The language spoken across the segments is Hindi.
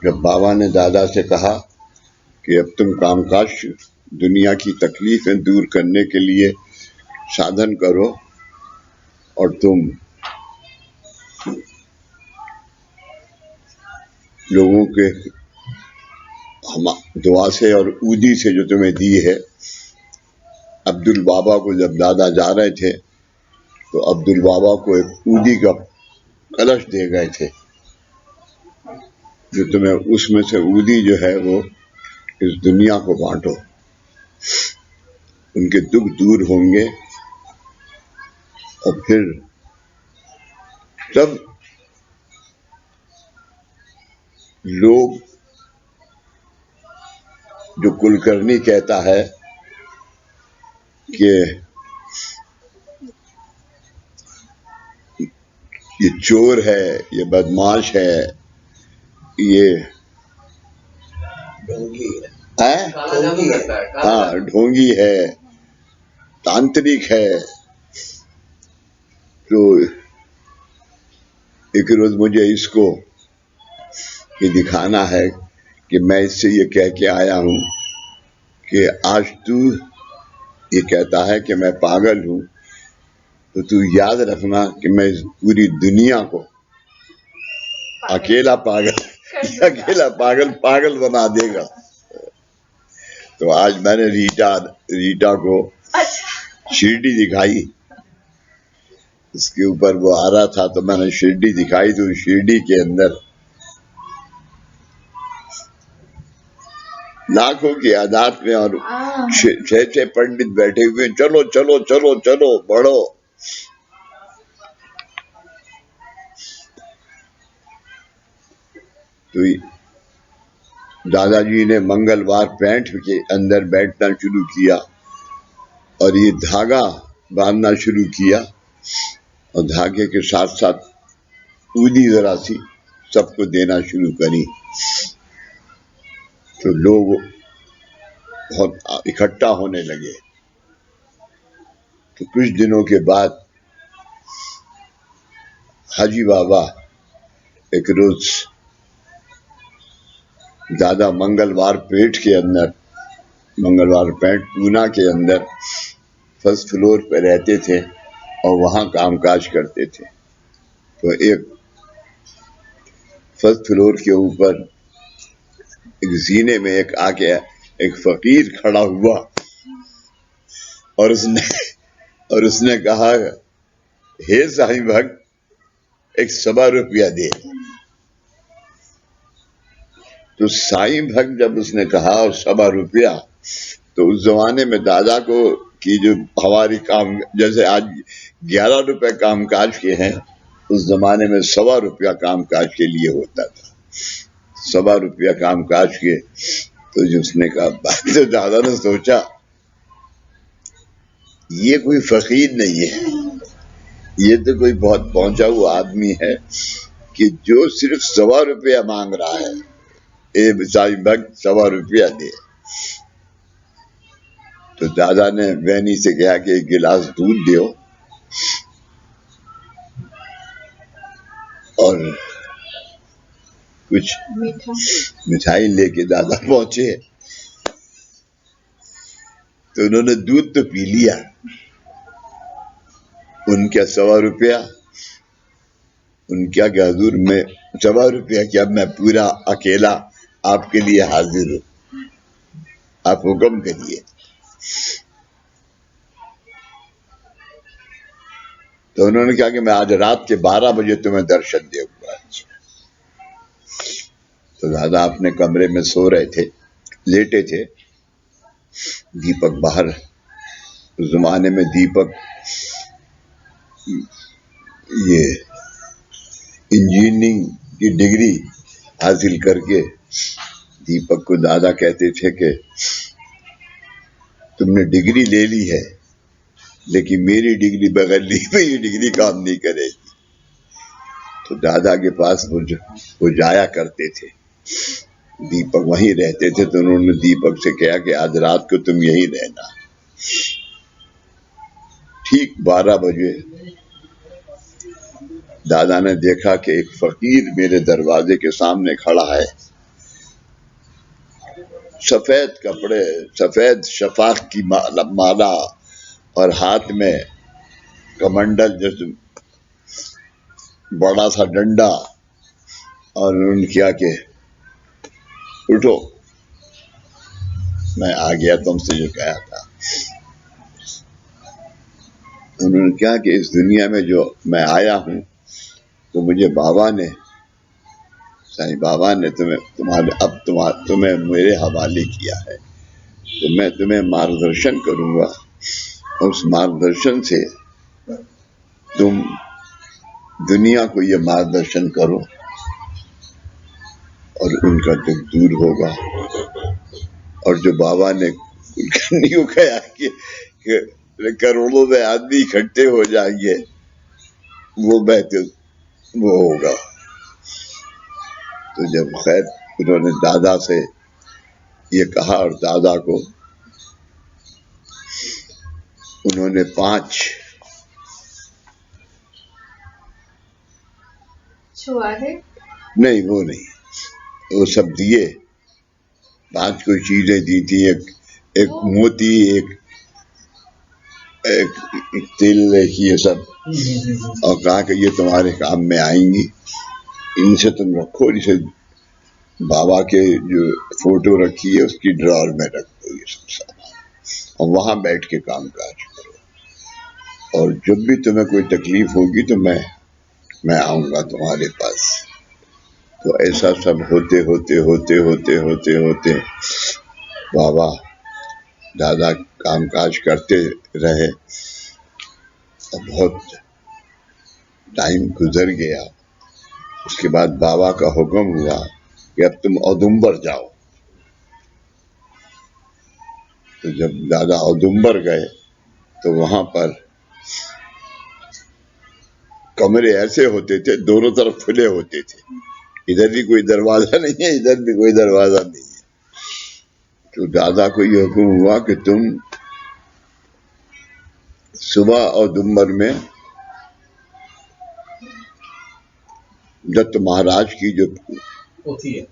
जब बाबा ने दादा से कहा कि अब तुम कामकाज दुनिया की तकलीफें दूर करने के लिए साधन करो और तुम लोगों के हम दुआ से और ऊदी से जो तुम्हें दी है। अब्दुल बाबा को जब दादा जा रहे थे तो अब्दुल बाबा को एक ऊदी का कलश दे गए थे, जो तुम्हें उसमें से ऊदी जो है वो इस दुनिया को बांटो, उनके दुख दूर होंगे और फिर सब लोग जो कुलकर्णी कहता है कि ये चोर है, ये बदमाश है, ये ढोंगी है, हाँ ढोंगी है, तांत्रिक है, तो एक रोज मुझे इसको ये दिखाना है कि मैं इससे ये कह के आया हूं कि आज तू ये कहता है कि मैं पागल हूं, तो तू याद रखना कि मैं इस पूरी दुनिया को अकेला पागल बना देगा। तो आज मैंने रीटा को शिरडी दिखाई, इसके ऊपर वो आ रहा था तो मैंने शिरडी दिखाई, तो शिरडी के अंदर लाखों की आदात में और छह पंडित बैठे हुए, चलो चलो चलो चलो बढ़ो। तो दादाजी ने मंगलवार पैंट के अंदर बैठना शुरू किया और ये धागा बांधना शुरू किया और धागे के साथ साथ ऊदी जरा सी सबको देना शुरू करी। तो लोग बहुत इकट्ठा होने लगे। तो कुछ दिनों के बाद हाजी बाबा एक रोज दादा मंगलवार पेट के अंदर, मंगलवार पेट पूना के अंदर फर्स्ट फ्लोर पे रहते थे और वहां कामकाज करते थे। तो एक फर्स्ट फ्लोर के ऊपर एक जीने में एक आके एक फकीर खड़ा हुआ और उसने कहा, हे साईं भक्त, एक 1.25 रुपया दे। तो साईं भक्त जब उसने कहा और 1.25 रुपया, तो उस जमाने में दादा को की जो हमारी काम, जैसे आज 11 रुपए कामकाज के हैं, उस जमाने में 1.25 रुपया कामकाज के लिए होता था। 1.25 रुपया कामकाज के। तो जो उसने कहा, तो दादा ने सोचा ये कोई फकीर नहीं है, ये तो कोई बहुत पहुंचा हुआ आदमी है कि जो सिर्फ 1.25 रुपया मांग रहा है। ए साईं भक्त 1.25 रुपया दे। तो दादा ने बहनी से कहा कि 1 गिलास दूध दो और कुछ मिठाई लेके दादा पहुंचे। तो उन्होंने दूध तो पी लिया, उनका 1.25 रुपया, उनका क्या हजूर, मैं 1.25 रुपया क्या, मैं पूरा अकेला आपके लिए हाजिर हूं, आप हुक्म करिए। तो उन्होंने कहा कि मैं आज रात के 12 बजे तुम्हें दर्शन दूंगा। तो दादा अपने कमरे में सो रहे थे, लेटे थे। दीपक बाहर, उस जमाने में दीपक ये इंजीनियरिंग की डिग्री हासिल करके दीपक को दादा कहते थे कि तुमने डिग्री ले ली है, लेकिन मेरी डिग्री बगैर ली हुई डिग्री काम नहीं करेगी। तो दादा के पास वो जाया करते थे, दीपक वहीं रहते थे। तो उन्होंने दीपक से कहा कि आज रात को तुम यहीं रहना। ठीक 12 बजे दादा ने देखा कि एक फकीर मेरे दरवाजे के सामने खड़ा है, सफेद कपड़े, सफेद शफाक की माला और हाथ में कमंडल जैसे बड़ा सा डंडा, और उन्होंने किया कि उठो, मैं आ गया तुमसे जो कहा था। उन्होंने कहा कि इस दुनिया में जो मैं आया हूं तो मुझे बाबा ने, साईं बाबा ने तुम्हें मेरे हवाले किया है, तो मैं तुम्हें मार्गदर्शन करूंगा। उस मार्गदर्शन से तुम दुनिया को ये मार्गदर्शन करो और उनका दुख दूर होगा। और जो बाबा ने कुलकर्णी को कहा कि करोड़ों में आदमी इकट्ठे हो जाएंगे, वो होगा। तो जब खैर उन्होंने दादा से ये कहा और दादा को उन्होंने 5 नहीं, वो नहीं, वो सब दिए, 5 कोई चीजें दी थी, एक मोती, एक तिल, ये सब, और कहा कि ये तुम्हारे काम में आएंगी, इनसे तुम रखो, इसे बाबा के जो फोटो रखी है उसकी ड्रॉर में रख दो ये सब सामान, और वहां बैठ के काम काज करो, और जब भी तुम्हें कोई तकलीफ होगी तो मैं आऊंगा तुम्हारे पास। तो ऐसा सब होते होते होते होते होते होते बाबा दादा कामकाज करते रहे, और बहुत टाइम गुजर गया। उसके बाद बाबा का हुक्म हुआ कि अब तुम औदुंबर जाओ। तो जब दादा औदुंबर गए तो वहां पर कमरे ऐसे होते थे, दोनों तरफ खुले होते थे, इधर भी कोई दरवाजा नहीं है, इधर भी कोई दरवाजा नहीं है। तो दादा को यह हुक्म हुआ कि तुम सुबह औदुंबर में दत्त महाराज की जो पोथी है,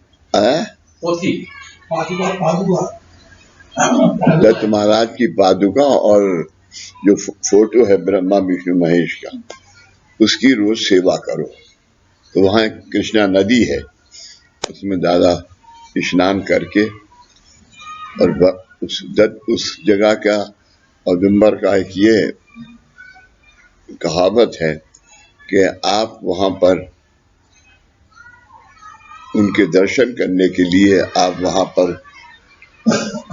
दत्त महाराज की पादुका और जो फोटो है ब्रह्मा विष्णु महेश का, उसकी रोज सेवा करो। तो वहां कृष्णा नदी है, उसमें दादा स्नान करके, और उस जगह का औदुंबर का एक ये कहावत है कि आप वहां पर उनके दर्शन करने के लिए आप वहां पर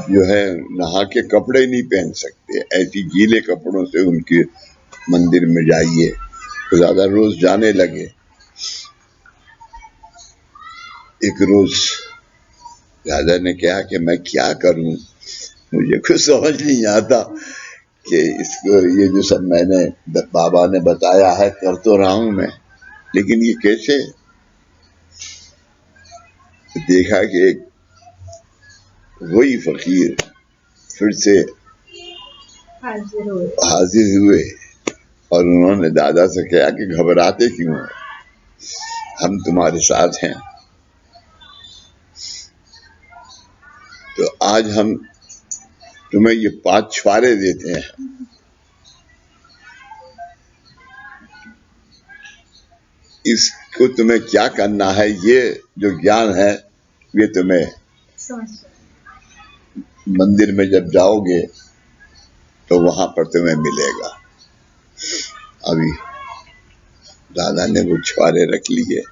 जो है नहा के कपड़े नहीं पहन सकते, ऐसी गीले कपड़ों से उनके मंदिर में जाइए। तो दादा रोज जाने लगे। एक रोज दादा ने कहा कि मैं क्या करूं, मुझे कुछ समझ नहीं आता कि इसको, ये जो सब मैंने बाबा ने बताया है कर तो रहा हूं मैं, लेकिन ये कैसे। देखा कि वही फकीर फिर से हाजिर हुए, और उन्होंने दादा से कहा कि घबराते क्यों हो, हम तुम्हारे साथ हैं। तो आज हम तुम्हें ये 5 छुआरे देते हैं, इसको तुम्हें क्या करना है, ये जो ज्ञान है ये तुम्हें मंदिर में जब जाओगे तो वहां पर तुम्हें मिलेगा। अभी दादा ने वो छुआरे रख लिए।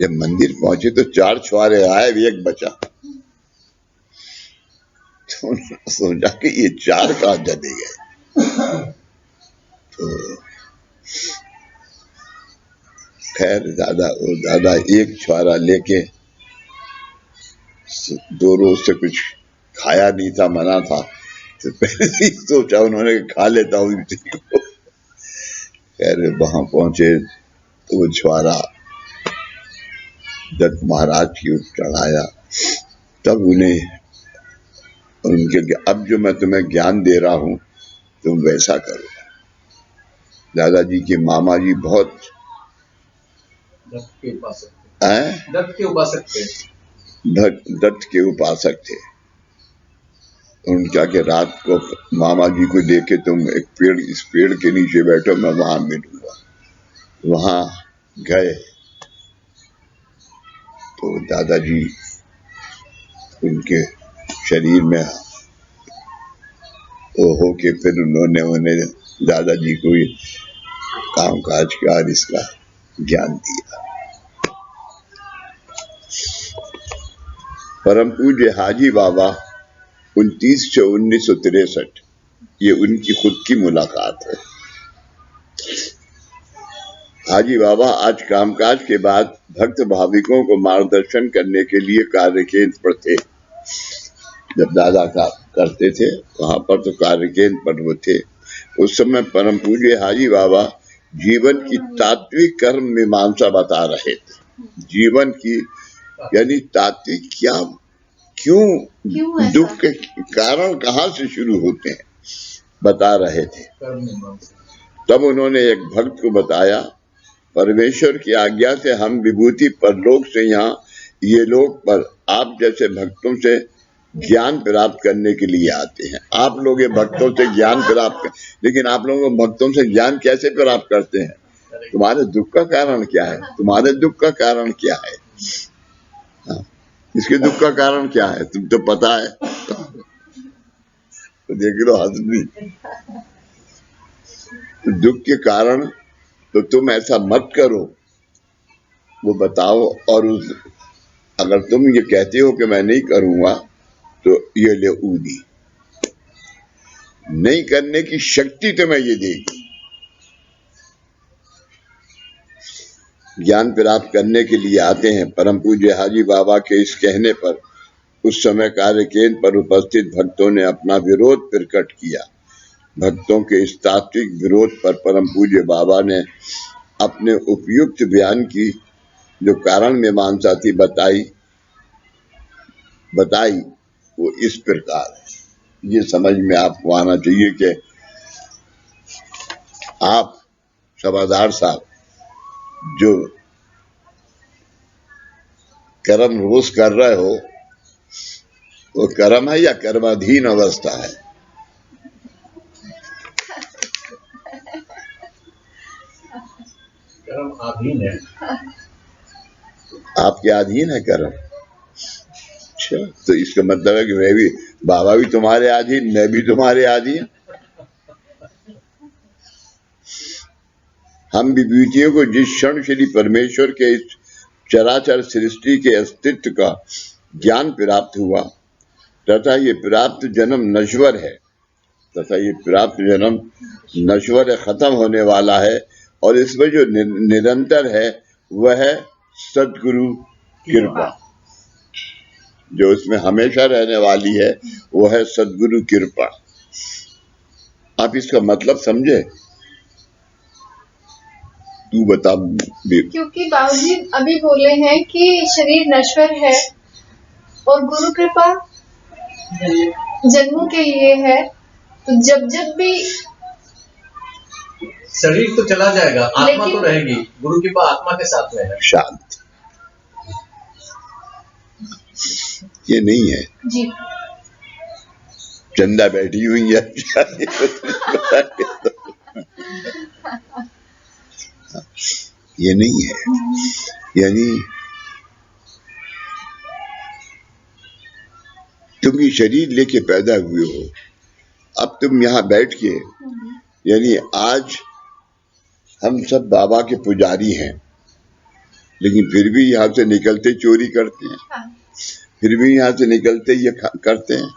जब मंदिर पहुंचे तो 4 छुआरे आए, एक बचा। तो सोचा कि ये 4 कहां चले गए। तो खैर दादा एक छुआरा लेके, 2 रोज से कुछ खाया नहीं था, मना था, तो पहले ही सोचा उन्होंने खा लेता हूँ इसी को। खैर वहां पहुंचे तो वो छुआरा दत्त महाराज की ओर चढ़ाया। तब उन्हें उनके, अब जो मैं तुम्हें ज्ञान दे रहा हूं तुम वैसा करो। दादाजी के मामा जी बहुत दत्त के उपासक हैं? दत्त के उपासक थे। दत्त के उपासक थे। उनका के रात को मामा जी को देखे तुम एक पेड़, इस पेड़ के नीचे बैठो, मैं वहां मिलूंगा। वहां गए तो दादाजी उनके शरीर में वो होके फिर उन्होंने उन्हें दादाजी को काम काज का और इसका ज्ञान दिया। परम पूज्य हाजी बाबा 29/1963, ये उनकी खुद की मुलाकात है। हाजी बाबा आज कामकाज के बाद भक्त भाविकों को मार्गदर्शन करने के लिए कार्य केंद्र पर थे। जब दादा का करते थे वहां पर तो कार्य केंद्र पर वो थे। उस समय परम पूज्य हाजी बाबा जीवन की तात्विक कर्म मीमांसा बता रहे थे। जीवन की यानी तात्विक क्या, क्यों दुख के कारण कहाँ से शुरू होते हैं बता रहे थे। तब उन्होंने एक भक्त को बताया, परमेश्वर की आज्ञा से हम विभूति परलोक से यहाँ ये लोग पर आप जैसे भक्तों से ज्ञान प्राप्त करने के लिए आते हैं। आप लोग ये भक्तों से ज्ञान प्राप्त कर, लेकिन आप लोग भक्तों से ज्ञान कैसे प्राप्त करते हैं? तुम्हारे दुख का कारण क्या है? तुम्हारे दुख का कारण क्या है? हाँ, इसके दुख का कारण क्या है? तुम तो पता है। तो देख लो आदमी, तो दुख के कारण तो तुम ऐसा मत करो, वो बताओ। और अगर तुम ये कहते हो कि मैं नहीं करूंगा तो ये ले ऊदी, नहीं करने की शक्ति तुम्हें ये देगी। ज्ञान प्राप्त करने के लिए आते हैं। परम पूज्य हाजी बाबा के इस कहने पर उस समय कार्य केंद्र पर उपस्थित भक्तों ने अपना विरोध प्रकट किया। भक्तों के इस तात्विक विरोध पर परम पूज्य बाबा ने अपने उपयुक्त बयान की जो कारण मीमांसा थी बताई वो इस प्रकार है। ये समझ में आपको आना चाहिए कि आप सभादार साहब जो कर्म रोज कर रहे हो वो कर्म है या कर्माधीन अवस्था है? कर्म अधीन है। आपके अधीन है कर्म। अच्छा, तो इसका मतलब है कि मैं भी, बाबा भी तुम्हारे अधीन, मैं भी तुम्हारे अधीन। हम विभूतियों को जिस क्षण श्री परमेश्वर के इस चराचर सृष्टि के अस्तित्व का ज्ञान प्राप्त हुआ तथा ये प्राप्त जन्म नश्वर है, खत्म होने वाला है, और इसमें जो निरंतर है वह है सद्गुरु कृपा। जो इसमें हमेशा रहने वाली है वो है सद्गुरु कृपा। आप इसका मतलब समझे? तू बता। क्योंकि बाबूजी अभी बोले हैं कि शरीर नश्वर है और गुरु कृपा जन्मों के लिए है, तो जब भी शरीर तो चला जाएगा, आत्मा तो रहेगी। गुरु कृपा आत्मा के साथ में है। शांत, ये नहीं है जी। चंदा बैठी हुई है ये नहीं है। यानी तुम ये शरीर लेके पैदा हुए हो, अब तुम यहाँ बैठ के, यानी आज हम सब बाबा के पुजारी हैं, लेकिन फिर भी यहाँ से निकलते चोरी करते हैं, फिर भी यहाँ से निकलते ये करते हैं,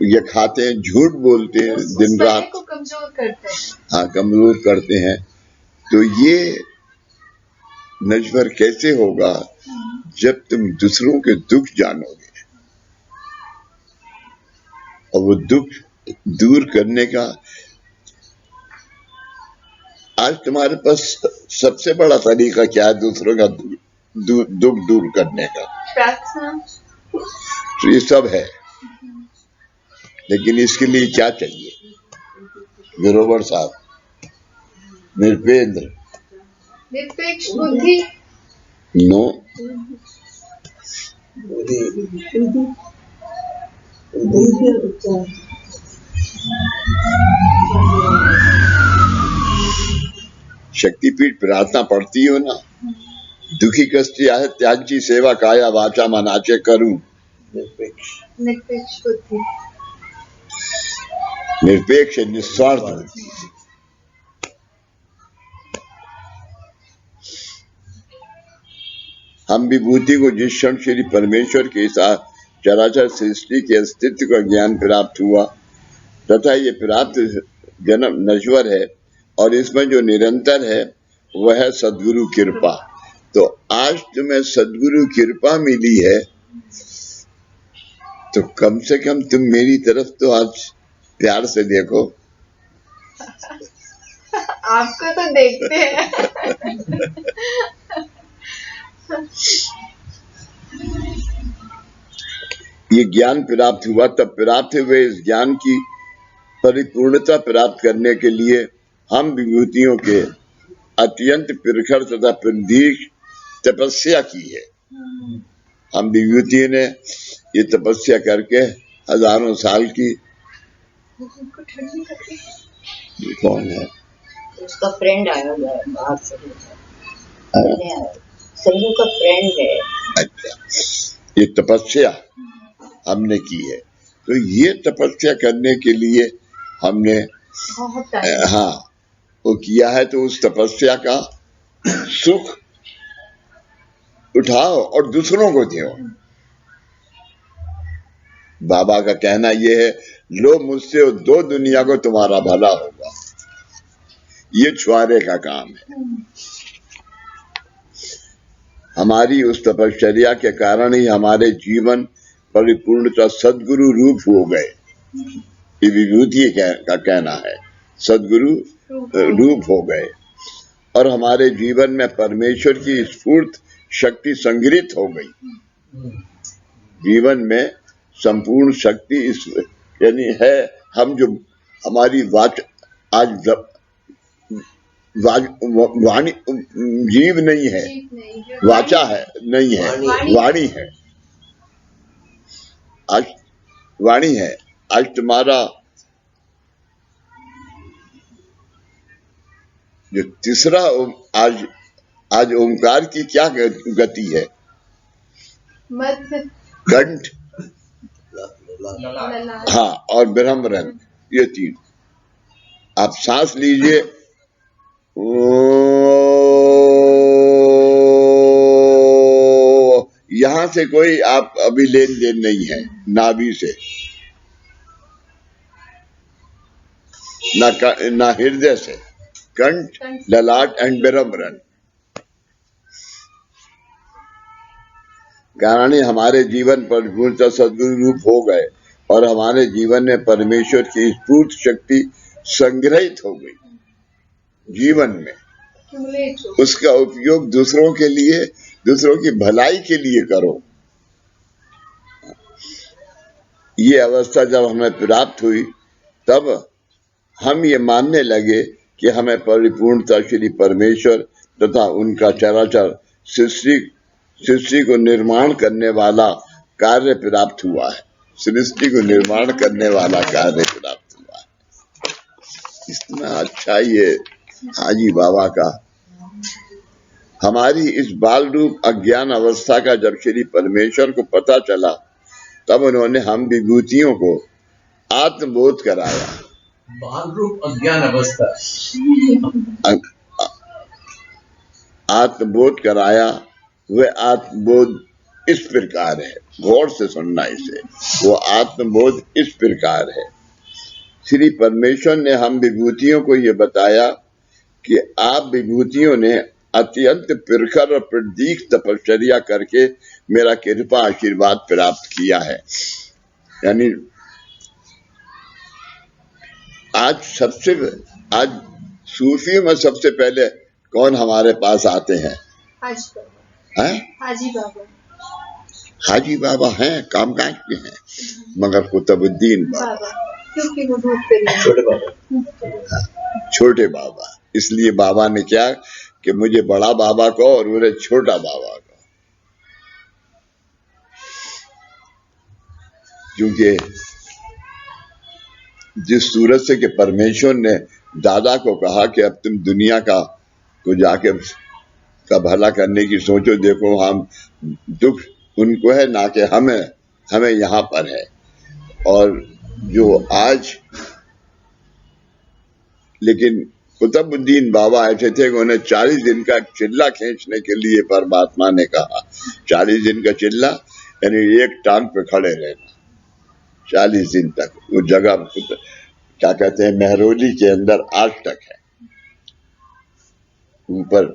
ये खाते हैं, झूठ बोलते हैं, दिन रात को कमजोर करते हैं। हाँ, कमजोर करते हैं। तो ये नश्वर कैसे होगा जब तुम दूसरों के दुख जानोगे, और वो दुख दूर करने का आज तुम्हारे पास सबसे बड़ा तरीका क्या है दूसरों का दुख दूर करने का? प्रार्थना। तो ये सब है, लेकिन इसके लिए क्या चाहिए? गिरोवर साहब, निरपेक्ष बुद्धि, नो शक्तिपीठ प्रार्थना पढ़ती हो ना, दुखी कष्टी आहे त्यांची सेवा काया वाचा मनाचे करूं, निरपेक्ष बुद्धि। निरपेक्ष निस्वार्थ बुद्धि। हम विभूति को जिस क्षण श्री परमेश्वर के साथ चराचर सृष्टि के अस्तित्व का ज्ञान प्राप्त हुआ तथा ये प्राप्त जन्म नश्वर है और इसमें जो निरंतर है वह है सद्गुरु कृपा। तो आज तुम्हें सद्गुरु कृपा मिली है तो कम से कम तुम मेरी तरफ तो आज प्यार से देखो। आपको तो देखते हैं। ये ज्ञान प्राप्त हुआ, तब प्राप्त हुए इस ज्ञान की परिपूर्णता प्राप्त करने के लिए हम विभूतियों के अत्यंत प्रखर तथा प्रदीर्घ तपस्या की है। हम विभूतियों ने ये तपस्या करके हजारों साल की। कौन है? उसका फ्रेंड आया हुआ है बाहर से, संजू का फ्रेंड है। अच्छा, ये तपस्या हमने की है। तो ये तपस्या करने के लिए हमने हाँ वो किया है, तो उस तपस्या का सुख उठाओ और दूसरों को दो। बाबा का कहना यह है, लो मुझसे दो दुनिया को तुम्हारा भला होगा। ये छुआरे का काम है। हमारी उस तपश्चर्या के कारण ही हमारे जीवन परिपूर्णता सद्गुरु रूप हो गए। ये विभूति का कहना है, सद्गुरु रूप हो गए और हमारे जीवन में परमेश्वर की स्फूर्त शक्ति संग्रहित हो गई। जीवन में संपूर्ण शक्ति इस यानी है, हम जो हमारी आज वाणी जीव नहीं है, वाचा है नहीं है, वाणी है। आज वाणी है। आज तुम्हारा जो तीसरा आज ओंकार की क्या गति है? कंठ, हाँ, और ब्रह्म रंग, ये तीन। आप सांस लीजिए, यहां से कोई आप अभी लेन देन नहीं है, नाभि से, ना हृदय से। कंठ, ललाट एंड ब्रह्म। कारण ही हमारे जीवन पर पूर्णतः सद्गुरु रूप हो गए और हमारे जीवन में परमेश्वर की स्फूर्त शक्ति संग्रहित हो गई। जीवन में उसका उपयोग दूसरों के लिए, दूसरों की भलाई के लिए करो। ये अवस्था जब हमें प्राप्त हुई तब हम ये मानने लगे कि हमें परिपूर्णता श्री परमेश्वर तथा उनका चराचर सृष्टि को निर्माण करने वाला कार्य प्राप्त हुआ है। सृष्टि को निर्माण करने वाला कार्य प्राप्त हुआ है। इतना अच्छा ये हाजी बाबा का। हमारी इस बाल रूप अज्ञान अवस्था का जब श्री परमेश्वर को पता चला तब उन्होंने हम विभूतियों को आत्मबोध कराया। बाल रूप अज्ञान अवस्था, आत्मबोध कराया। वह आत्मबोध इस प्रकार है, गौर से सुनना इसे। वो आत्मबोध इस प्रकार है। श्री परमेश्वर ने हम विभूतियों को ये बताया कि आप विभूतियों ने अत्यंत प्रखर और प्रदीर्घ तपश्चर्या करके मेरा कृपा आशीर्वाद प्राप्त किया है। यानी आज सूफी में सबसे पहले कौन हमारे पास आते हैं? हाजी बाबा। हाजी बाबा हैं, कामकाज के हैं, मगर कुतुबुद्दीन बाबा, क्योंकि वो छोटे बाबा। इसलिए बाबा ने क्या कि मुझे बड़ा बाबा को और उन्हें छोटा बाबा को। क्योंकि जिस सूरत से कि परमेश्वर ने दादा को कहा कि अब तुम दुनिया को जाके का भला करने की सोचो, देखो हम दुख उनको है ना कि हमें यहाँ पर है। और जो आज लेकिन कुतुबुद्दीन बाबा ऐसे थे कि उन्हें 40 दिन का चिल्ला खींचने के लिए परमात्मा ने कहा, 40 दिन का चिल्ला यानी एक टांग पे खड़े रहना 40 दिन तक। वो जगह क्या कहते हैं, महरौली के अंदर आज तक है, ऊपर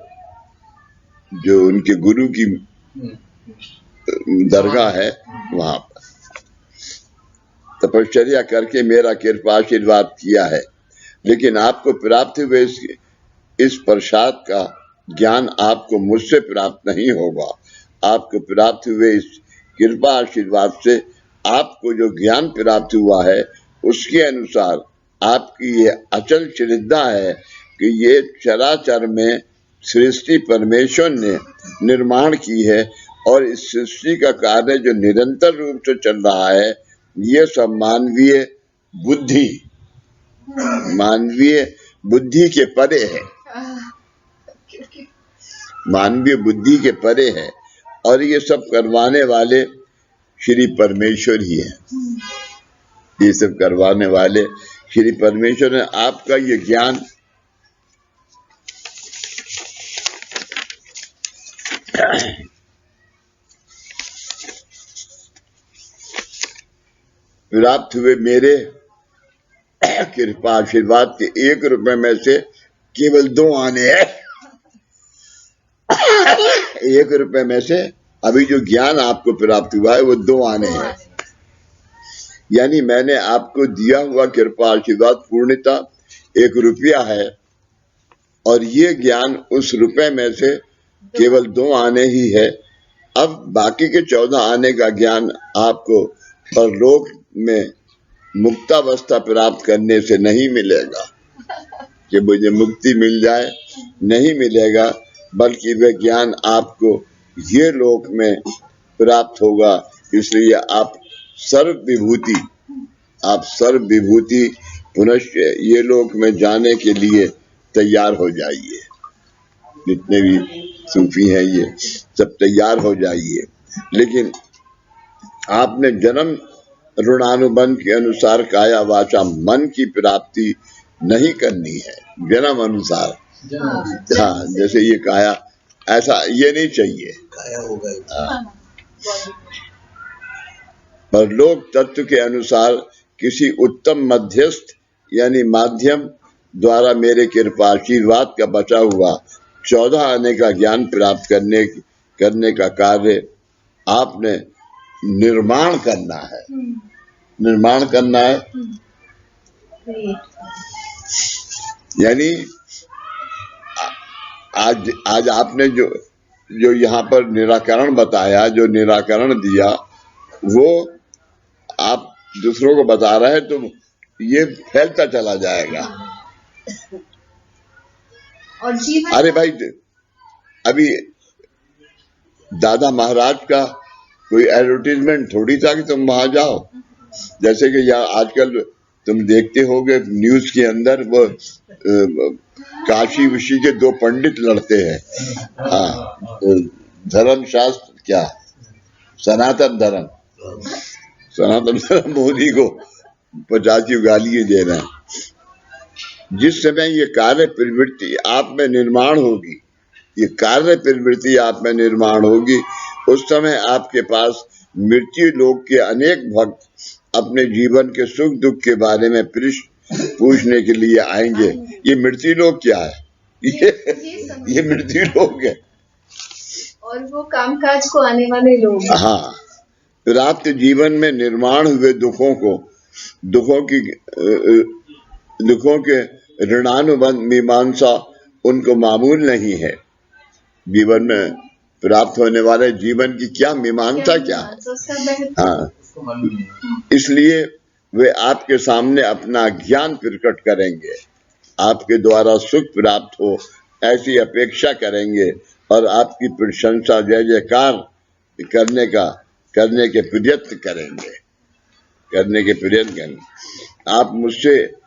जो उनके गुरु की दरगाह है वहां पर तपश्चर्या करके मेरा कृपा आशीर्वाद किया है। लेकिन आपको प्राप्त हुए इस प्रसाद का ज्ञान आपको मुझसे प्राप्त नहीं होगा। आपको प्राप्त हुए इस कृपा आशीर्वाद से आपको जो ज्ञान प्राप्त हुआ है उसके अनुसार आपकी ये अचल श्रद्धा है कि ये चराचर में सृष्टि परमेश्वर ने निर्माण की है और इस सृष्टि का कार्य जो निरंतर रूप से चल रहा है ये सब मानवीय बुद्धि के परे है, मानवीय बुद्धि के परे है। और ये सब करवाने वाले श्री परमेश्वर ही है, ये सब करवाने वाले श्री परमेश्वर ने आपका ये ज्ञान प्राप्त हुए मेरे कृपा आशीर्वाद के 1 रुपए में से केवल 2 आने हैं। 1 रुपए में से अभी जो ज्ञान आपको प्राप्त हुआ है वो 2 आने हैं। यानी मैंने आपको दिया हुआ कृपा आशीर्वाद पूर्णता 1 रुपया है और ये ज्ञान उस रुपए में से केवल 2 आने ही है। अब बाकी के 14 आने का ज्ञान आपको परलोक में मुक्तावस्था प्राप्त करने से नहीं मिलेगा कि मुझे मुक्ति मिल जाए, नहीं मिलेगा, बल्कि वह ज्ञान आपको ये लोक में प्राप्त होगा। इसलिए आप सर्व विभूति पुनश्च ये लोक में जाने के लिए तैयार हो जाइए। जितने भी सूफी हैं ये सब तैयार हो जाइए। लेकिन आपने जन्म ऋणानुबंध के अनुसार काया वाचा मन की प्राप्ति नहीं करनी है, जन्म अनुसार। हाँ, जैसे ये काया ऐसा ये नहीं चाहिए, काया हो गई। परलोक तत्व के अनुसार किसी उत्तम मध्यस्थ यानी माध्यम द्वारा मेरे कृपा आशीर्वाद का बचा हुआ 14 आने का ज्ञान प्राप्त करने का कार्य आपने निर्माण करना है। निर्माण करना है यानी आज आपने जो यहाँ पर निराकरण बताया, जो निराकरण दिया, वो आप दूसरों को बता रहे हैं तो ये फैलता चला जाएगा। और जीवन अरे भाई, अभी दादा महाराज का कोई एडवर्टीजमेंट थोड़ी था कि तुम वहां जाओ। जैसे कि यहाँ आजकल तुम देखते होगे न्यूज के अंदर वो काशी विशी के 2 पंडित लड़ते हैं। हाँ, धर्म शास्त्र क्या, सनातन धर्म मोदी को 50 गालियां दे रहे हैं। जिस समय ये कार्य प्रवृत्ति आप में निर्माण होगी, ये कार्य प्रवृत्ति आप में निर्माण होगी, उस समय आपके पास मृत्यु लोक के अनेक भक्त अपने जीवन के सुख दुख के बारे में पूछने के लिए आएंगे। ये मृत्यु लोक क्या है? ये मृत्यु लोक है। और वो कामकाज को आने वाले लोग। हाँ, प्राप्त जीवन में निर्माण हुए दुखों के ऋणानुबंध मीमांसा उनको मामूल नहीं है। जीवन में प्राप्त होने वाले जीवन की क्या मीमांसा क्या है? हाँ, इसलिए वे आपके सामने अपना ज्ञान प्रकट करेंगे, आपके द्वारा सुख प्राप्त हो ऐसी अपेक्षा करेंगे और आपकी प्रशंसा जय जयकार करने के प्रयत्न करेंगे। करने के प्रयत्न करें। आप मुझसे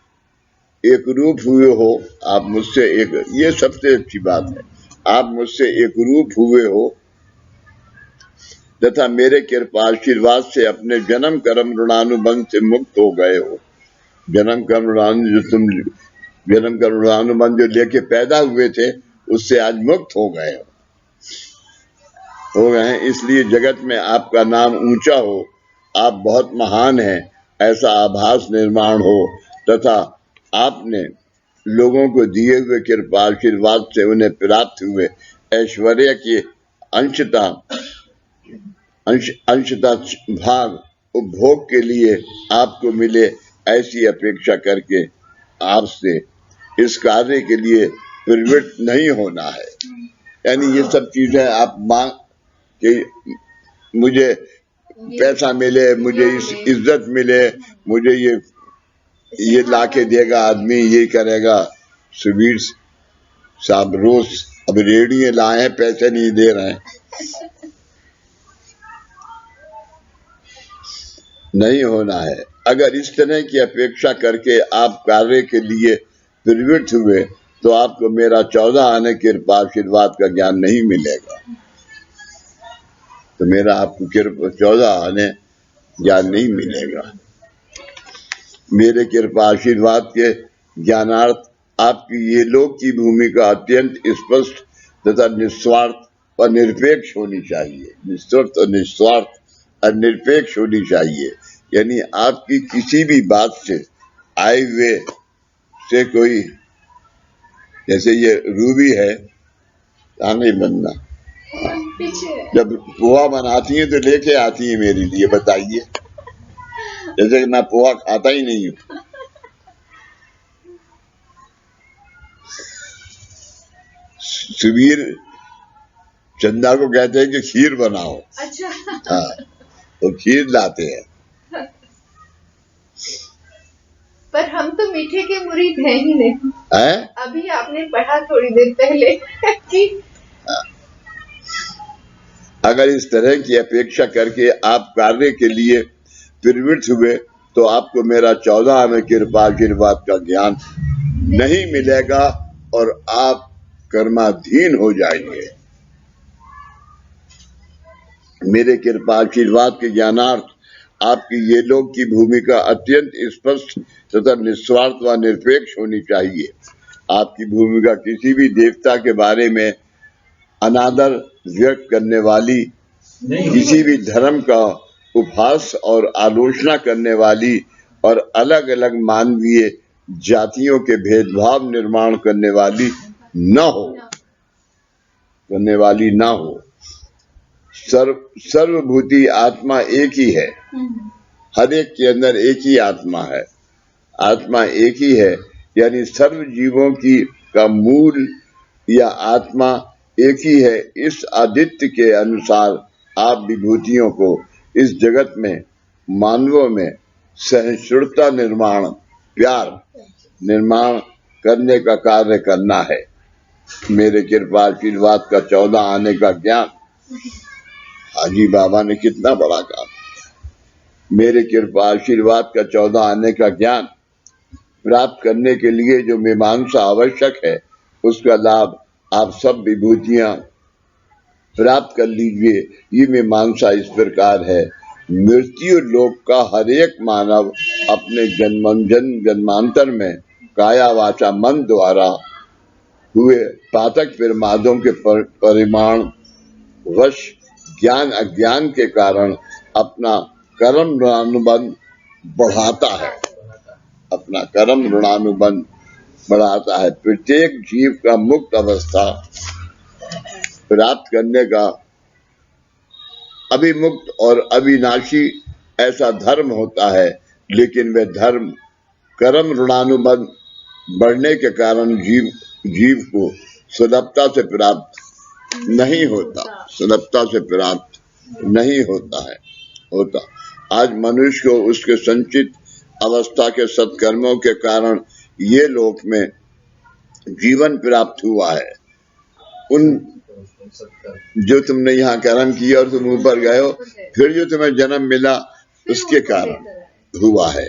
एक रूप हुए हो, आप मुझसे एक, ये सबसे अच्छी बात है, आप मुझसे एक रूप हुए हो तथा मेरे कृपा आशीर्वाद से अपने जन्म कर्म ऋणानुबंध से मुक्त हो गए हो। जन्म कर्म ऋणानुबंध जो लेके पैदा हुए थे उससे आज मुक्त हो गए हैं। इसलिए जगत में आपका नाम ऊंचा हो, आप बहुत महान हैं ऐसा आभास निर्माण हो तथा आपने लोगों को दिए हुए कृपा आशीर्वाद से उन्हें प्राप्त हुए ऐश्वर्य की अंशता भाग उपभोग के लिए आपको मिले ऐसी अपेक्षा करके आपसे इस कार्य के लिए प्रवृत्त नहीं होना है। यानी ये सब चीजें आप मांग कि मुझे पैसा मिले, मुझे इज्जत मिले, मुझे ये लाके देगा आदमी, ये करेगा। सुबीर साहब रोज अब रेडियो लाए हैं, पैसे नहीं दे रहे हैं। नहीं होना है। अगर इस तरह की अपेक्षा करके आप कार्य के लिए प्रवृत्त हुए तो आपको मेरा 14 आने के कृपा आशीर्वाद का ज्ञान नहीं मिलेगा। तो मेरा आपको कृपा 14 आने ज्ञान नहीं मिलेगा। मेरे कृपा आशीर्वाद के ज्ञानार्थ आपकी ये लोक की भूमिका अत्यंत स्पष्ट तथा निस्वार्थ और निरपेक्ष होनी चाहिए। निस्वार्थ और निस्वार्थ और निरपेक्ष होनी चाहिए। यानी आपकी किसी भी बात से आए हुए से कोई, जैसे ये रूबी है, नहीं बनना, जब पोहा बनाती है तो लेके आती है मेरे लिए, बताइए, जैसे कि मैं पोहा खाता ही नहीं हूँ। सुबीर चंदा को कहते हैं कि खीर बनाओ। अच्छा। हाँ, तो खीर लाते हैं। पर हम तो मीठे के मुरीद हैं ही नहीं है? अभी आपने पढ़ा थोड़ी देर पहले कि अगर इस तरह की अपेक्षा करके आप कार्य के लिए प्रवृत्त हुए तो आपको मेरा 14 आने कृपा आशीर्वाद का ज्ञान नहीं मिलेगा और आप कर्माधीन हो जाएंगे। मेरे कृपा आशीर्वाद के ज्ञानार्थ आपकी ये लोक की भूमिका अत्यंत स्पष्ट तथा निस्वार्थ व निरपेक्ष होनी चाहिए। आपकी भूमिका किसी भी देवता के बारे में अनादर व्यक्त करने वाली, किसी भी धर्म का उपहास और आलोचना करने वाली और अलग अलग मानवीय जातियों के भेदभाव निर्माण करने वाली न हो। सर्वभूति आत्मा एक ही है। हर एक के अंदर एक ही आत्मा है। आत्मा एक ही है, यानी सर्व जीवों की का मूल या आत्मा एक ही है। इस आदित्य के अनुसार आप विभूतियों को इस जगत में मानवों में सहिष्णुता निर्माण, प्यार निर्माण करने का कार्य करना है। मेरे कृपा आशीर्वाद का 14 आने का ज्ञान, हाजी बाबा ने कितना बड़ा काम। मेरे कृपा आशीर्वाद का 14 आने का ज्ञान प्राप्त करने के लिए जो मीमांसा आवश्यक है उसका लाभ आप सब विभूतियां प्राप्त कर लीजिए। ये मीमांसा इस प्रकार है, मृत्यु लोक का हर एक मानव अपने जन्मांतर में काया वाचा मन द्वारा हुए पातक प्रमादों के परिमाण वश ज्ञान अज्ञान के कारण अपना कर्म ऋणानुबंध बढ़ाता है। अपना कर्म ऋणानुबंध बढ़ाता है। प्रत्येक जीव का मुक्त अवस्था प्राप्त करने का अभिमुक्त और अविनाशी ऐसा धर्म होता है, लेकिन वह धर्म कर्म ऋणानुबंध बढ़ने के कारण जीव को सुलभता से प्राप्त नहीं होता। सुलभता से प्राप्त नहीं होता है। आज मनुष्य को उसके संचित अवस्था के सत्कर्मों के कारण ये लोक में जीवन प्राप्त हुआ है। उन जो तुमने यहाँ कर्म किया और तुम ऊपर गए हो, फिर जो तुम्हें जन्म मिला उसके कारण हुआ है।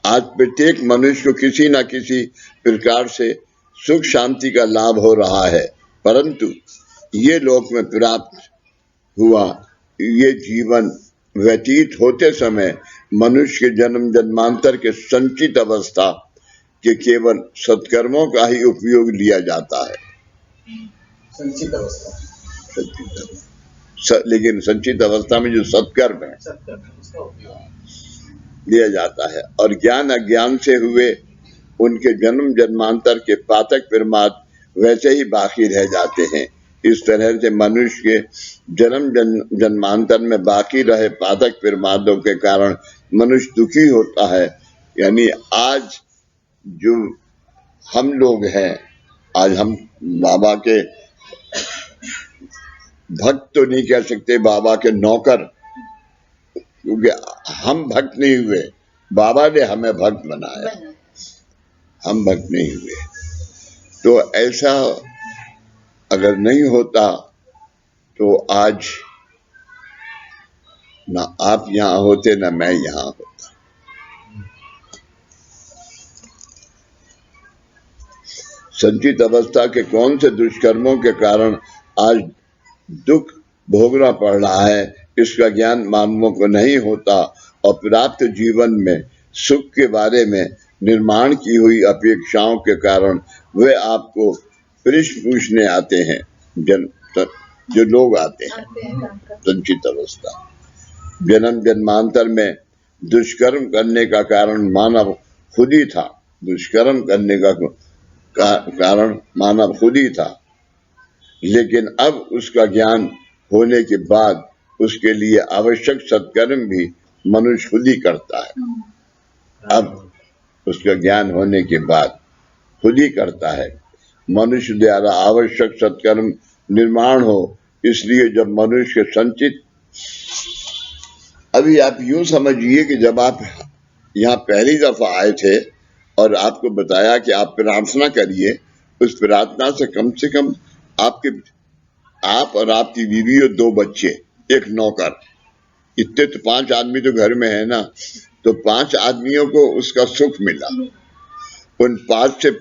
आज प्रत्येक मनुष्य को किसी न किसी प्रकार से सुख शांति का लाभ हो रहा है, परंतु ये लोक में प्राप्त हुआ ये जीवन व्यतीत होते समय मनुष्य के जन्म जन्मांतर के संचित अवस्था के केवल सत्कर्मों का ही उपयोग लिया जाता है। संचित अवस्था, लेकिन संचित अवस्था में जो सत्कर्म है उसका उपयोग लिया जाता है, और ज्ञान अज्ञान से हुए उनके जन्म जन्मांतर के पातक प्रमाद वैसे ही बाकी रह जाते हैं। इस तरह से मनुष्य के जन्म जन्मांतर में बाकी रहे पातक प्रमादों के कारण मनुष्य दुखी होता है। यानी आज जो हम लोग हैं, आज हम बाबा के भक्त तो नहीं कह सकते, बाबा के नौकर, क्योंकि हम भक्त नहीं हुए, बाबा ने हमें भक्त बनाया, हम भक्त नहीं हुए। तो ऐसा अगर नहीं होता तो आज ना आप यहां होते ना मैं यहां होता। संचित अवस्था के कौन से दुष्कर्मों के कारण आज दुख भोगना पड़ रहा है, इसका ज्ञान मानवों को नहीं होता, और प्राप्त जीवन में सुख के बारे में निर्माण की हुई अपेक्षाओं के कारण वे आपको प्रश्न पूछने आते हैं। जो लोग आते हैं संचित अवस्था, जन्म जन्मांतर में दुष्कर्म करने का कारण मानव खुद ही था, दुष्कर्म करने का कारण मानव खुद ही था, लेकिन अब उसका ज्ञान होने के बाद उसके लिए आवश्यक सत्कर्म भी मनुष्य खुद ही करता है। अब उसका ज्ञान होने के बाद खुद ही करता है। मनुष्य द्वारा आवश्यक सत्कर्म निर्माण हो, इसलिए जब मनुष्य संचित, अभी आप यूं समझिए कि जब आप यहाँ पहली दफा आए थे और आपको बताया कि आप प्रार्थना करिए, उस प्रार्थना से कम आप और आपकी बीवी और 2 बच्चे, एक नौकर, इतने तो 5 आदमी तो घर में है ना, तो 5 आदमियों को उसका सुख मिला, उन 5 से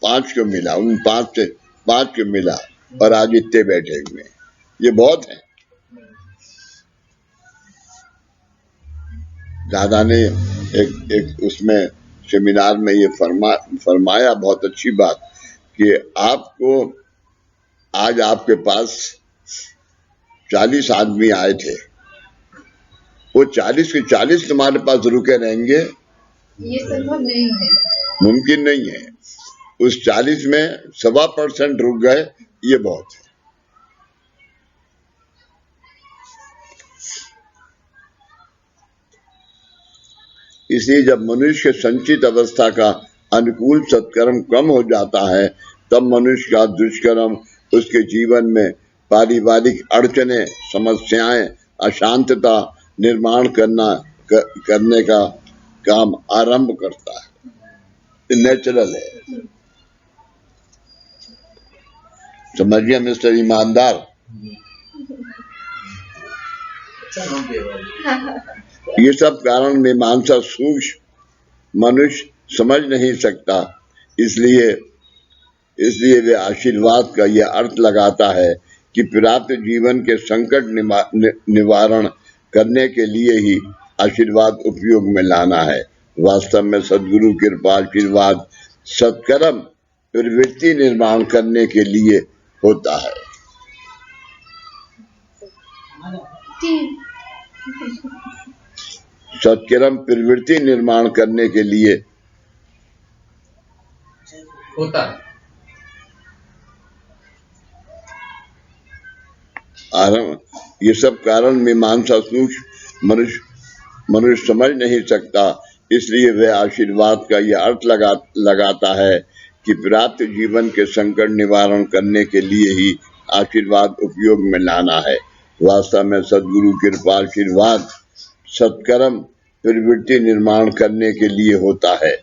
5 को मिला, उन 5 से 5 को मिला, और आज इतने बैठे हुए हैं। ये बहुत है। दादा ने एक उसमें सेमिनार में ये फरमाया बहुत अच्छी बात कि आपको आज आपके पास 40 आदमी आए थे, वो 40 के 40 तुम्हारे पास रुके रहेंगे? ये संभव नहीं है, मुमकिन नहीं है। उस 40 में 1.25% रुक गए, ये बहुत है। इसलिए जब मनुष्य के संचित अवस्था का अनुकूल सत्कर्म कम हो जाता है, तब मनुष्य का दुष्कर्म उसके जीवन में पारिवारिक अड़चने, समस्याएं, अशांतता निर्माण करने का काम आरंभ करता है। नेचुरल है। समझिए मिस्टर ईमानदार, ये सब कारण मीमांसा सूक्ष्म मनुष्य समझ नहीं सकता, इसलिए वे आशीर्वाद का यह अर्थ लगाता है कि प्राप्त जीवन के संकट निवारण करने के लिए ही आशीर्वाद उपयोग में लाना है। वास्तव में सद्गुरु कृपा आशीर्वाद सत्कर्म प्रवृत्ति निर्माण करने के लिए होता है। सत्कर्म प्रवृत्ति निर्माण करने के लिए होता है। ये सब कारण मीमांसा सूक्ष्म मनुष्य समझ नहीं सकता, इसलिए वह आशीर्वाद का यह अर्थ लगाता है कि प्राप्त जीवन के संकट निवारण करने के लिए ही आशीर्वाद उपयोग में लाना है। वास्तव में सद्गुरु कृपा आशीर्वाद सत्कर्म प्रवृत्ति निर्माण करने के लिए होता है।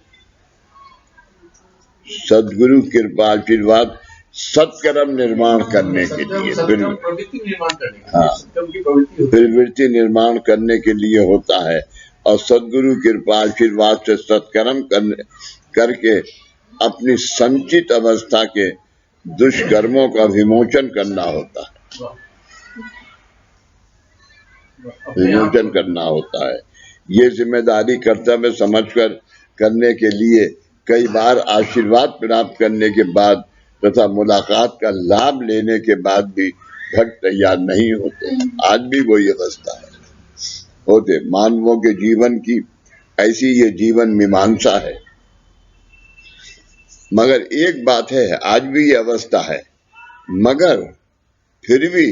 सद्गुरु कृपा आशीर्वाद सत्कर्म निर्माण करने के लिए, सत्यम प्रवृत्ति निर्माण करने के हाँ। लिए, सत्यम की प्रवृत्ति होती है। प्रवृत्ति निर्माण करने के लिए होता है। और सद्गुरु कृपा आशीर्वाद से सत्कर्म करके अपनी संचित अवस्था के दुष्कर्मों का विमोचन करना होता है, विमोचन करना होता है। ये जिम्मेदारी कर्तव्य समझकर करने के लिए कई बार आशीर्वाद प्राप्त करने के बाद तथा मुलाकात का लाभ लेने के बाद भी भक्त तैयार नहीं होते। आज भी वही अवस्था है होते। मानवों के जीवन की ऐसी ये जीवन मीमांसा है। मगर एक बात है, आज भी ये अवस्था है, मगर फिर भी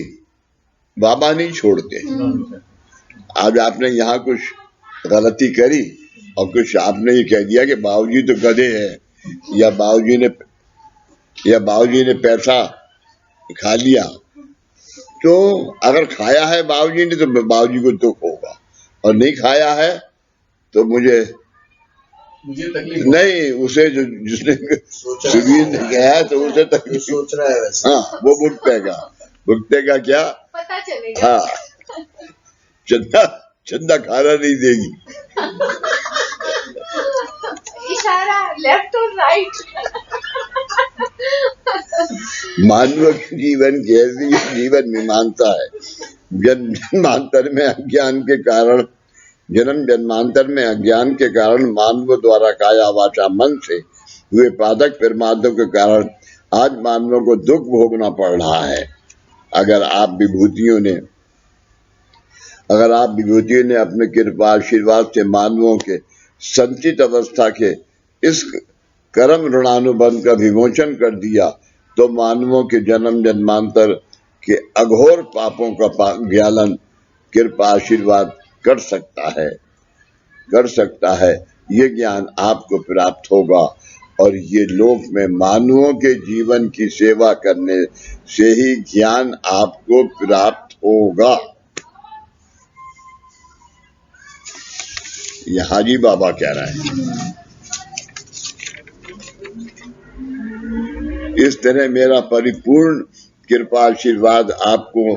बाबा नहीं छोड़ते। आज आपने यहाँ कुछ गलती करी और कुछ आपने ये कह दिया कि बाबूजी तो गधे हैं, या बाबूजी ने पैसा खा लिया, तो अगर खाया है बाबूजी ने तो बाबूजी को दुख होगा, और नहीं खाया है तो मुझे तकलीफ नहीं, उसे जो जिसने सुबीर ने कहा तो उसे तकलीफ सोच रहा है वैसे। हाँ, वो भुगतेगा क्या पता चलेगा। हाँ, चंदा खाना नहीं देगी। इशारा लेफ्ट और राइट। मानव के जीवन की ऐसी जीवन मीमांसा है। जन्मांतर में अज्ञान के कारण मानव द्वारा काया वाचा मन से हुए पादक प्रमादों के कारण आज मानवों को दुख भोगना पड़ रहा है। अगर आप विभूतियों ने अपने कृपा आशीर्वाद से मानवों के संचित अवस्था के इस कर्म ऋणानुबंध का विमोचन कर दिया तो मानवों के जन्म जन्मांतर के अघोर पापों का ज्ञालन कृपा आशीर्वाद कर सकता है। ये ज्ञान आपको प्राप्त होगा और ये लोक में मानवों के जीवन की सेवा करने से ही ज्ञान आपको प्राप्त होगा। ये हाजी बाबा कह रहे हैं। इस तरह मेरा परिपूर्ण कृपा आशीर्वाद आपको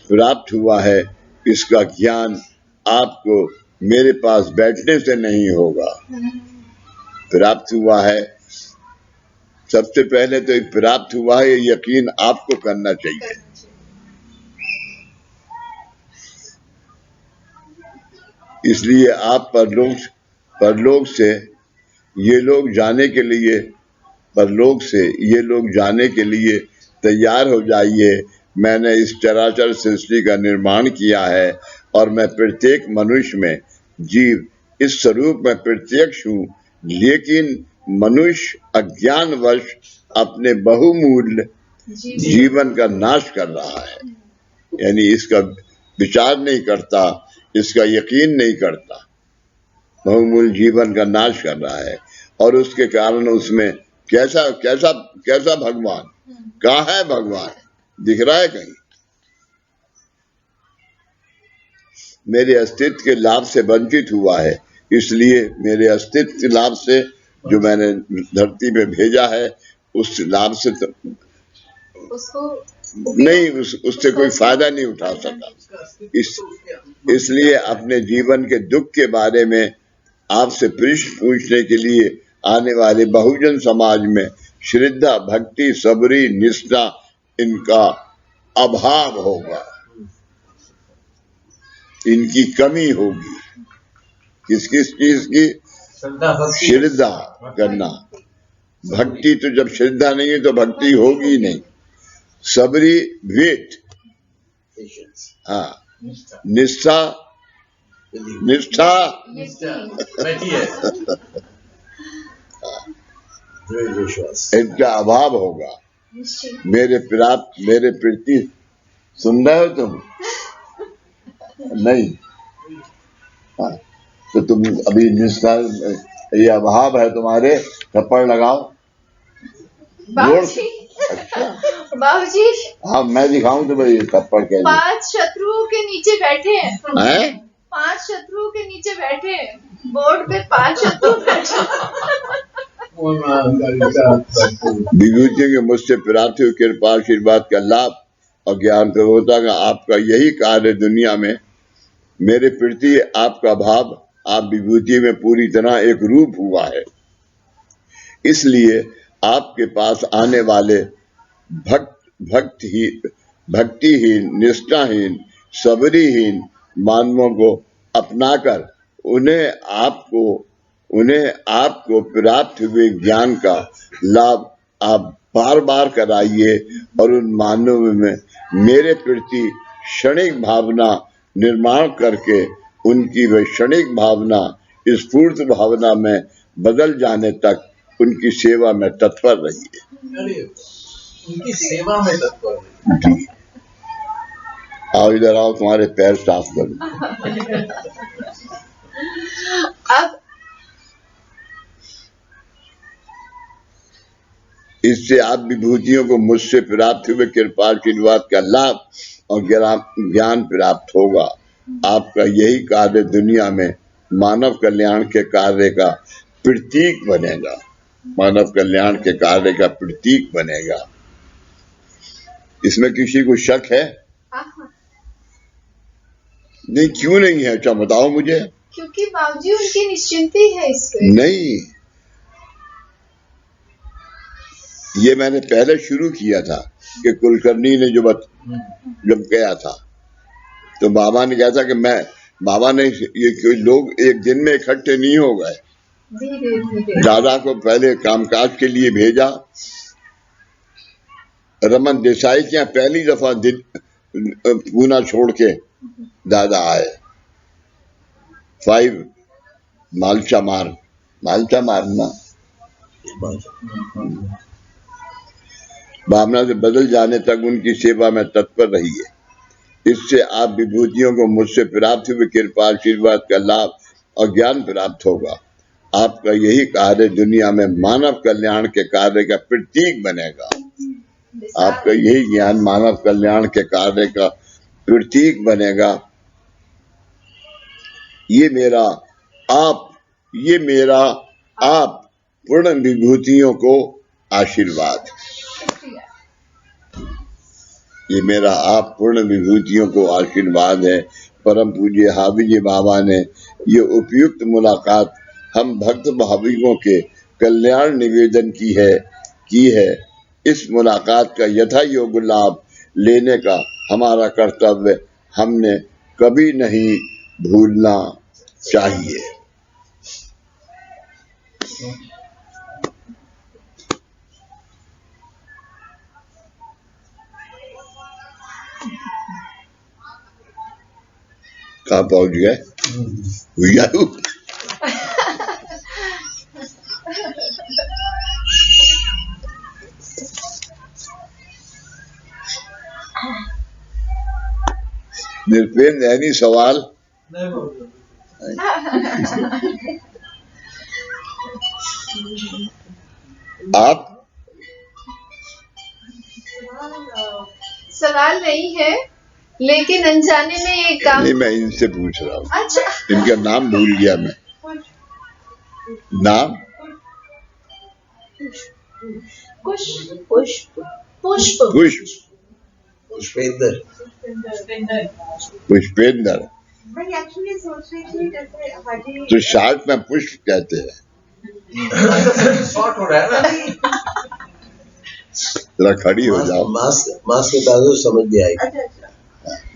प्राप्त हुआ है। इसका ज्ञान आपको मेरे पास बैठने से नहीं होगा, प्राप्त हुआ है। सबसे पहले तो प्राप्त हुआ है, ये यकीन आपको करना चाहिए। इसलिए आप परलोक से ये लोग जाने के लिए तैयार हो जाइए। मैंने इस चराचर सृष्टि का निर्माण किया है और मैं प्रत्येक मनुष्य में जीव इस स्वरूप में प्रत्यक्ष हूँ, लेकिन मनुष्य अज्ञानवश अपने बहुमूल्य जीवन का नाश कर रहा है। यानी इसका विचार नहीं करता, इसका यकीन नहीं करता, बहुमूल्य जीवन का नाश कर रहा है। और उसके कारण उसमें कैसा भगवान, कहाँ है भगवान, दिख रहा है कहीं? मेरे अस्तित्व के लाभ से वंचित हुआ है। इसलिए मेरे अस्तित्व के लाभ से जो मैंने धरती में भेजा है, उस लाभ से तो उससे कोई फायदा नहीं उठा सका। इसलिए अपने जीवन के दुख के बारे में आपसे प्रश्न पूछने के लिए आने वाले बहुजन समाज में श्रद्धा, भक्ति, सबरी, निष्ठा इनका अभाव होगा, इनकी कमी होगी। किस चीज की? श्रद्धा करना। भक्ति तो जब श्रद्धा नहीं है तो भक्ति होगी नहीं। सबरी, वेट, हाँ, निष्ठा इनका अभाव होगा। मेरे प्रति सुन रहे हो तुम? नहीं, हाँ, तो तुम अभी निष्ठा, ये अभाव है तुम्हारे, थप्पड़ लगाओ। बाबूजी, हाँ, मैं दिखाऊं तो भाई थप्पड़ कैसे? 5 शत्रुओं के नीचे बैठे हैं। 5 शत्रुओं के नीचे बैठे हैं, बोर्ड पे 5 शत्रु बैठे। विभूतियों के मुझसे प्राप्त हुई कृपा आशीर्वाद का लाभ और ज्ञान प्रभुता का आपका यही कार्य दुनिया में। मेरे प्रति आपका भाव आप विभूति में पूरी तरह एक रूप हुआ है, इसलिए आपके पास आने वाले भक्तिहीन, निष्ठाहीन, सबरीहीन मानवों को अपनाकर उन्हें आपको प्राप्त हुए ज्ञान का लाभ आप बार बार कराइए और उन मानवों में मेरे प्रति क्षणिक भावना निर्माण करके उनकी वह क्षणिक भावना स्फूर्त भावना में बदल जाने तक उनकी सेवा में तत्पर रहिए। उनकी सेवा में तत्पर रहिए। जी, आओ इधर आओ, तुम्हारे पैर साफ करो। अब इससे आप विभूतियों को मुझसे प्राप्त हुए कृपा आशीर्वाद का लाभ और ज्ञान प्राप्त होगा। आपका यही कार्य दुनिया में मानव कल्याण के कार्य का प्रतीक बनेगा। मानव कल्याण के कार्य का प्रतीक बनेगा। इसमें किसी को शक है? नहीं, क्यों नहीं है? अच्छा बताओ मुझे। क्योंकि बाबूजी उनकी निश्चिंती है इससे। नहीं, ये मैंने पहले शुरू किया था कि कुलकर्णी ने जब गया था तो बाबा ने कहा था कि बाबा ने ये लोग एक दिन में इकट्ठे नहीं हो गए। दादा को पहले कामकाज के लिए भेजा। रमन देसाई के यहाँ पहली दफा पूना छोड़ के दादा आए। 5 मालचा मारना भावना से बदल जाने तक उनकी सेवा में तत्पर रहिए। इससे आप विभूतियों को मुझसे प्राप्त हुए कृपा आशीर्वाद का लाभ और ज्ञान प्राप्त होगा। आपका यही कार्य दुनिया में मानव कल्याण के कार्य का प्रतीक बनेगा। आपका यही ज्ञान मानव कल्याण के कार्य का प्रतीक बनेगा। ये मेरा आप पूर्ण विभूतियों को आशीर्वाद। ये मेरा आप पूर्ण विभूतियों को आशीर्वाद है। परम पूज्य हावी जी बाबा ने ये उपयुक्त मुलाकात हम भक्त भाविकों के कल्याण निवेदन की है। इस मुलाकात का यथा योग्य लाभ लेने का हमारा कर्तव्य हमने कभी नहीं भूलना चाहिए। कहाँ पहुंच गए? भैया निर्पेंद्र है नहीं सवाल? आप? सवाल नहीं है, लेकिन अनजाने में ये काम। नहीं, मैं इनसे पूछ रहा हूँ। अच्छा, इनका नाम भूल गया मैं। नाम? पुष्पेंद्र। तो शार्ट में पुष्प कहते हैं। शॉर्ट हो रहा है ना। जरा खड़ी हो जाओ। मास्क के ताज़ो समझ में आएगी।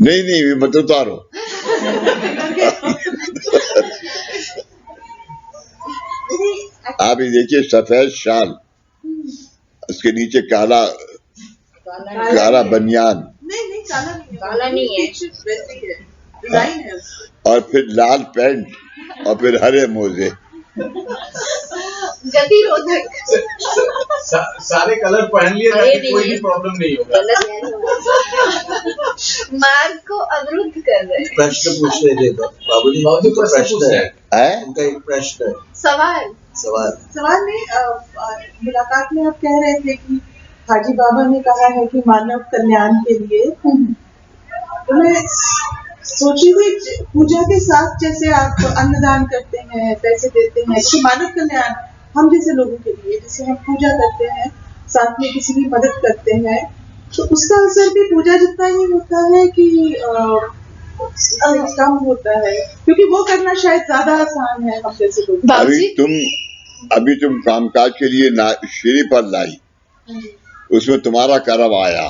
नहीं, मत उतारो। आप ये देखिए, सफेद शाल, उसके नीचे काला बनियान। नहीं, काला नहीं है, वैसे है, डिजाइन है। और फिर लाल पैंट और फिर हरे मोजे। गतिरोधक। सारे कलर पहन लिए ताकि कोई भी प्रॉब्लम नहीं होगा। मार्ग को अवरुद्ध कर रहे हैं। प्रश्न पूछ रहे थे बाबूजी। प्रश्न है? उनका एक प्रश्न है। सवाल में मुलाकात में आप कह रहे थे कि हाजी बाबा ने कहा है कि मानव कल्याण के लिए, तो मैं सोची थी पूजा के साथ जैसे आप अन्नदान करते हैं, पैसे देते हैं, तो मानव कल्याण हम जैसे लोगों के लिए, जैसे हम पूजा करते हैं, साथ में किसी की मदद करते हैं, तो उसका असर भी पूजा जितना ही होता है कि कम होता है, क्योंकि वो करना शायद ज्यादा आसान है हम जैसे लोग। अभी तुम कामकाज के लिए श्री पर लाई, उसमें तुम्हारा कर्म आया,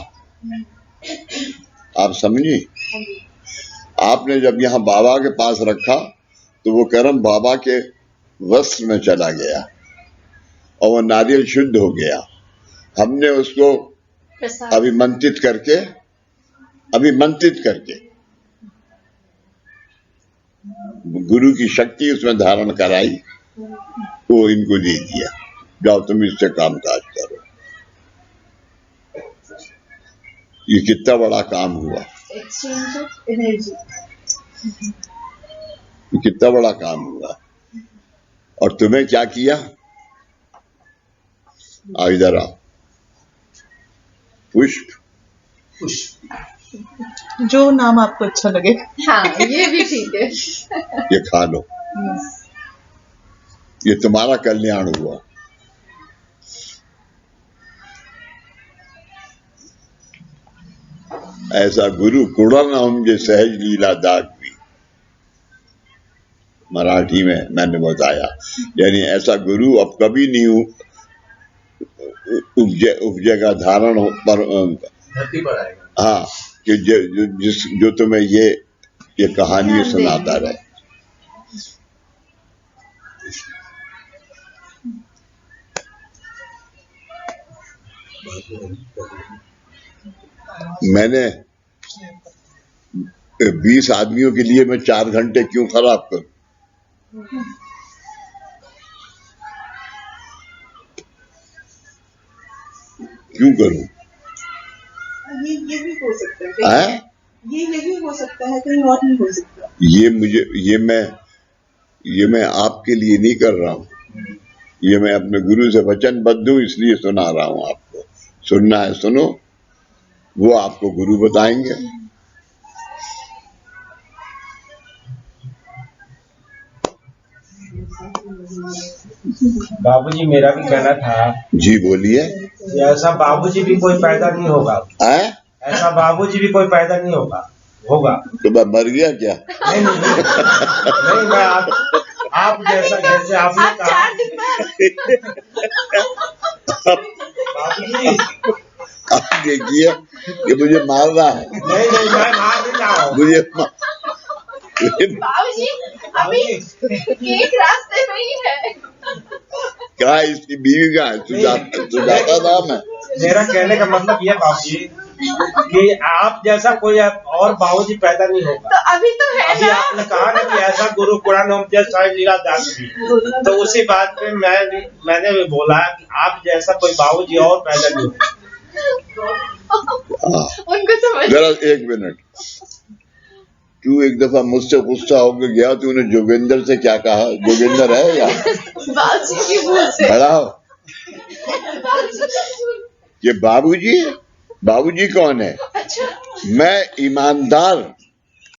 आप समझी? आपने जब यहाँ बाबा के पास रखा तो वो कर्म बाबा के वस्त्र में चला गया और वो नारियल शुद्ध हो गया। हमने उसको अभिमंत्रित करके गुरु की शक्ति उसमें धारण कराई, वो इनको दे दिया, जाओ तुम इससे काम काज करो। ये कितना बड़ा काम हुआ, एक्सचेंज ऑफ एनर्जी, ये कितना बड़ा काम हुआ। और तुम्हें क्या किया? आओ इधर आओ, पुष्प जो नाम आपको अच्छा लगे। हाँ ये भी ठीक है। ये खा लो, ये तुम्हारा कल्याण हुआ। ऐसा गुरु कुड़न हमजे सहज लीला दाग भी, मराठी में मैंने बताया, यानी ऐसा गुरु अब कभी नहीं उपजेगा, धारण पर धरती पर आएगा। हाँ, कि जो तुम्हें ये कहानी सुनाता रहे। मैंने 20 आदमियों के लिए मैं 4 घंटे क्यों खराब करूं? क्यों करूं? ये भी हो सकता है, यही हो सकता है, कहीं और नहीं हो सकता। ये मैं आपके लिए नहीं कर रहा हूं, ये मैं अपने गुरु से वचनबद्ध हूं, इसलिए सुना रहा हूं आपको। सुनना है सुनो, वो आपको गुरु बताएंगे। बाबूजी, मेरा भी कहना था। जी बोलिए। ऐसा बाबूजी भी कोई पैदा नहीं होगा। ऐसा बाबूजी भी कोई पैदा नहीं होगा। तो मैं मर गया क्या? नहीं, मैं आप जैसे आपने कहा। बाबूजी आप देखिए कि मुझे मार रहा है। नहीं, मैं मार नहीं रहा हूँ। मुझे बाबूजी अभी एक रास्ते में ही है। क्या इसकी बीवी का है? सुजाता नाम है। मेरा कहने का मतलब यह बाबूजी कि आप जैसा कोई और बाबूजी पैदा नहीं होगा। तो अभी तो है अभी ना? आपने कहा ना कि ऐसा गुरु कुरान हम जैसा लीला दास भी, तो उसी बात पे मैंने भी बोला कि आप जैसा कोई बाबूजी और पैदा नहीं होगा। उनको समझ। जरा 1 मिनट, तू एक दफा मुझसे गुस्सा होकर गया, तूने जोगिंदर से क्या कहा? जोगिंदर है या बाबूजी की भूल से। खड़ा हो। ये बाबूजी है? बाबूजी कौन है? अच्छा। मैं ईमानदार